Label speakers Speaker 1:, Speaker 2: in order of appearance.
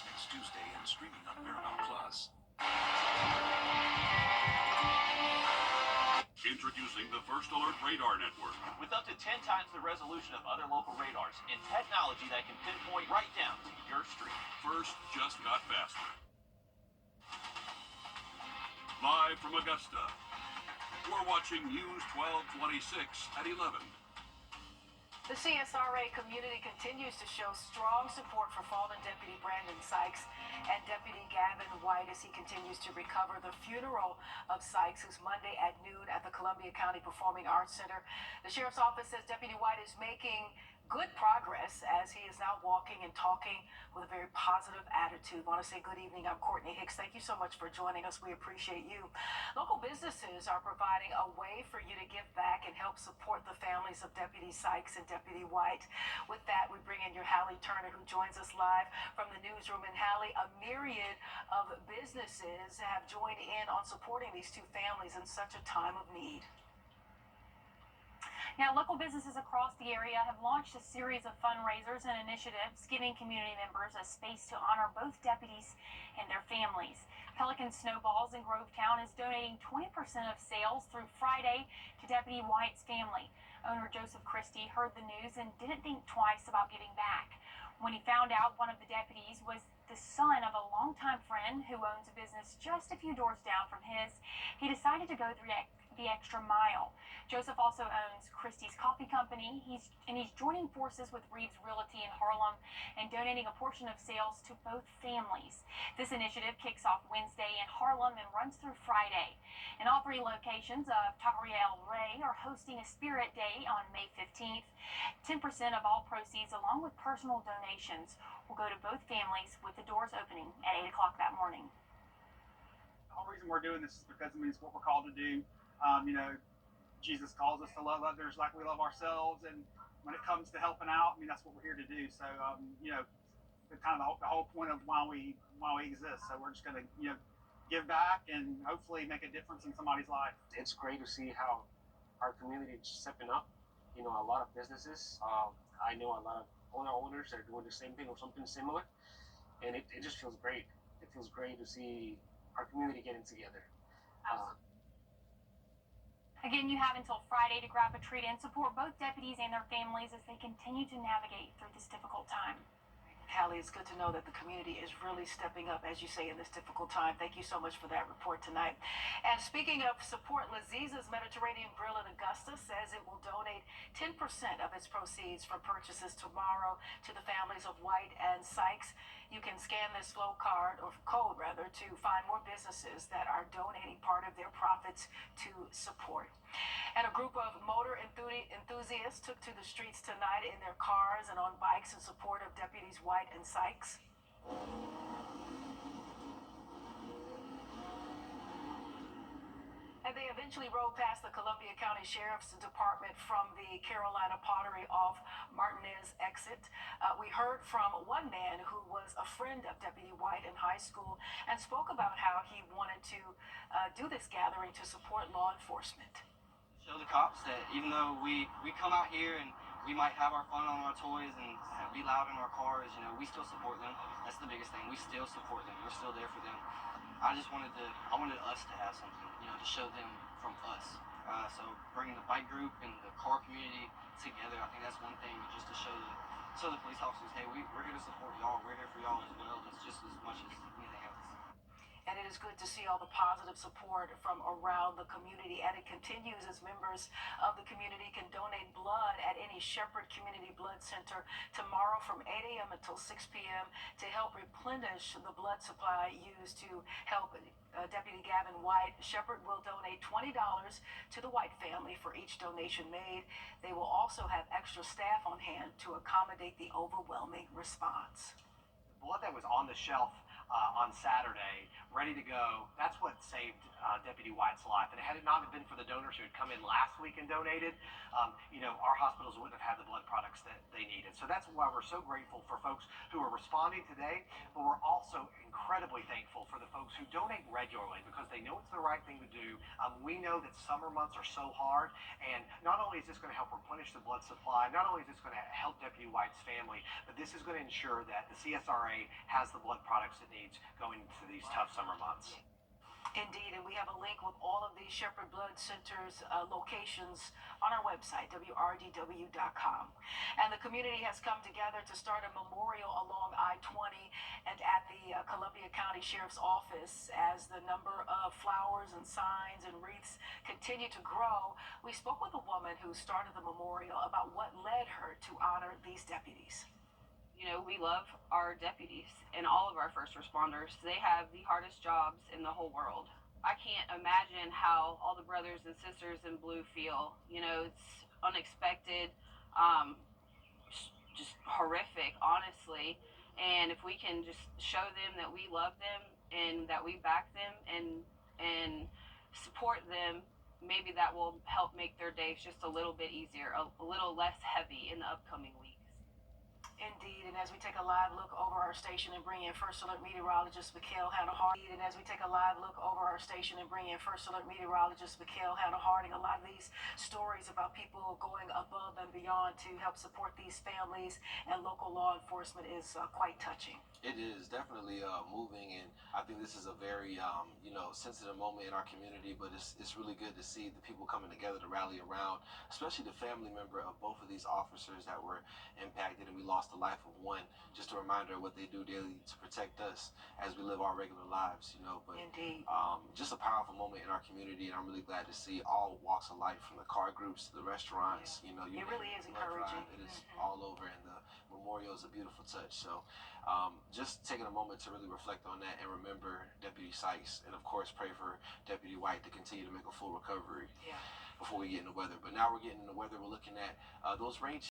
Speaker 1: next Tuesday and streaming on Paramount Plus.
Speaker 2: Introducing the First Alert Radar Network.
Speaker 3: With up to 10 times the resolution of other local radars and technology that can pinpoint right down to your street.
Speaker 2: First just got faster. Live from Augusta, we're watching News 1226 at 11.
Speaker 4: The CSRA community continues to show strong support for fallen Deputy Brandon Sykes and Deputy Gavin White as he continues to recover. The funeral of Sykes is Monday at noon at the Columbia County Performing Arts Center. The Sheriff's Office says Deputy White is making good progress as he is now walking and talking with a very positive attitude. I want to say good evening. I'm Courtney Hicks. Thank you so much for joining us. We appreciate you. Local businesses are providing a way for you to give back and help support the families of Deputy Sykes and Deputy White. With that, we bring in your Hallie Turner, who joins us live from the newsroom. And Hallie, a myriad of businesses have joined in on supporting these two families in such a time of need.
Speaker 5: Now, local businesses across the area have launched a series of fundraisers and initiatives, giving community members a space to honor both deputies and their families. Pelican Snowballs in Grovetown is donating 20% of sales through Friday to Deputy White's family. Owner Joseph Christie heard the news and didn't think twice about giving back. When he found out one of the deputies was the son of a longtime friend who owns a business just a few doors down from his, he decided to go the extra mile. Joseph also owns Christie's Coffee Company. He's joining forces with Reeves Realty in Harlem and donating a portion of sales to both families. This initiative kicks off Wednesday in Harlem and runs through Friday. And all three locations of Taqueria El Rey are hosting a Spirit Day on May 15th. 10% of all proceeds, along with personal donations, will go to both families, with the doors opening at 8 o'clock that morning.
Speaker 6: The whole reason we're doing this is because it's what we're called to do. Jesus calls us to love others like we love ourselves, and when it comes to helping out, that's what we're here to do. So, the whole point of why we exist. So we're just going to, give back and hopefully make a difference in somebody's life.
Speaker 7: It's great to see how our community is stepping up. A lot of businesses. I know a lot of owners that are doing the same thing or something similar, and it just feels great. It feels great to see our community getting together.
Speaker 5: Again, you have until Friday to grab a treat and support both deputies and their families as they continue to navigate through this difficult time.
Speaker 4: Hallie, it's good to know that the community is really stepping up, as you say, in this difficult time. Thank you so much for that report tonight. And speaking of support, Laziza's Mediterranean Grill in Augusta says it will donate 10% of its proceeds from purchases tomorrow to the families of White and Sykes. You can scan this code to find more businesses that are donating part of their profits to support. And a group of motor enthusiasts took to the streets tonight in their cars and on bikes in support of Deputies White and Sykes. And they eventually rode past the Columbia County Sheriff's Department from the Carolina Pottery off Martinez exit. We heard from one man who was a friend of Deputy White in high school and spoke about how he wanted to do this gathering to support law enforcement.
Speaker 8: Show the cops that even though we come out here and we might have our fun on our toys and be loud in our cars, we still support them. That's the biggest thing. We still support them. We're still there for them. I wanted us to have something, to show them from us. So bringing the bike group and the car community together, I think that's one thing, just to show the police officers, hey, we're here to support y'all. We're here for y'all as well. It's just as much as anything else.
Speaker 4: And it is good to see all the positive support from around the community. And it continues as members of the community can donate blood at any Shepherd Community Blood Center tomorrow from 8 a.m. until 6 p.m. to help replenish the blood supply used to help Deputy Gavin White. Shepherd will donate $20 to the White family for each donation made. They will also have extra staff on hand to accommodate the overwhelming response.
Speaker 9: The blood that was on the shelf
Speaker 3: on Saturday, ready to go. That's what saved Deputy White's life. And had it not been for the donors who had come in last week and donated, our hospitals wouldn't have had the blood products that they needed. So that's why we're so grateful for folks who are responding today, but we're also incredibly thankful for the folks who donate regularly because they know it's the right thing to do. We know that summer months are so hard, and not only is this going to help replenish the blood supply, not only is this going to help Deputy White's family, but this is going to ensure that the CSRA has the blood products it needs going into these tough summer months.
Speaker 4: Indeed, and we have a link with all of these Shepherd Blood Centers locations on our website, wrdw.com. And the community has come together to start a memorial along I-20 and at the Columbia County Sheriff's Office. As the number of flowers and signs and wreaths continue to grow, we spoke with a woman who started the memorial about what led her to honor these deputies.
Speaker 9: We love our deputies and all of our first responders. They have the hardest jobs in the whole world. I can't imagine how all the brothers and sisters in blue feel. It's unexpected, just horrific, honestly. And if we can just show them that we love them and that we back them and support them, maybe that will help make their days just a little bit easier, a little less heavy in the upcoming weeks.
Speaker 4: Indeed, and as we take a live look over our station and bring in First Alert meteorologist Mikhail Hannah-Harding, a lot of these stories about people going above and beyond to help support these families and local law enforcement is quite touching.
Speaker 10: It is definitely moving, and I think this is a very sensitive moment in our community, but it's really good to see the people coming together to rally around, especially the family member of both of these officers that were impacted, and we lost the life of one. Just a reminder of what they do daily to protect us as we live our regular lives, but
Speaker 4: Indeed.
Speaker 10: Just a powerful moment in our community, and I'm really glad to see all walks of life, from the car groups to the restaurants.
Speaker 4: It really is encouraging.
Speaker 10: It is all over, and the memorial is a beautiful touch. So just taking a moment to really reflect on that and remember Deputy Sykes, and of course pray for Deputy White to continue to make a full recovery before we get in the weather. But now we're getting in the weather, we're looking at those rain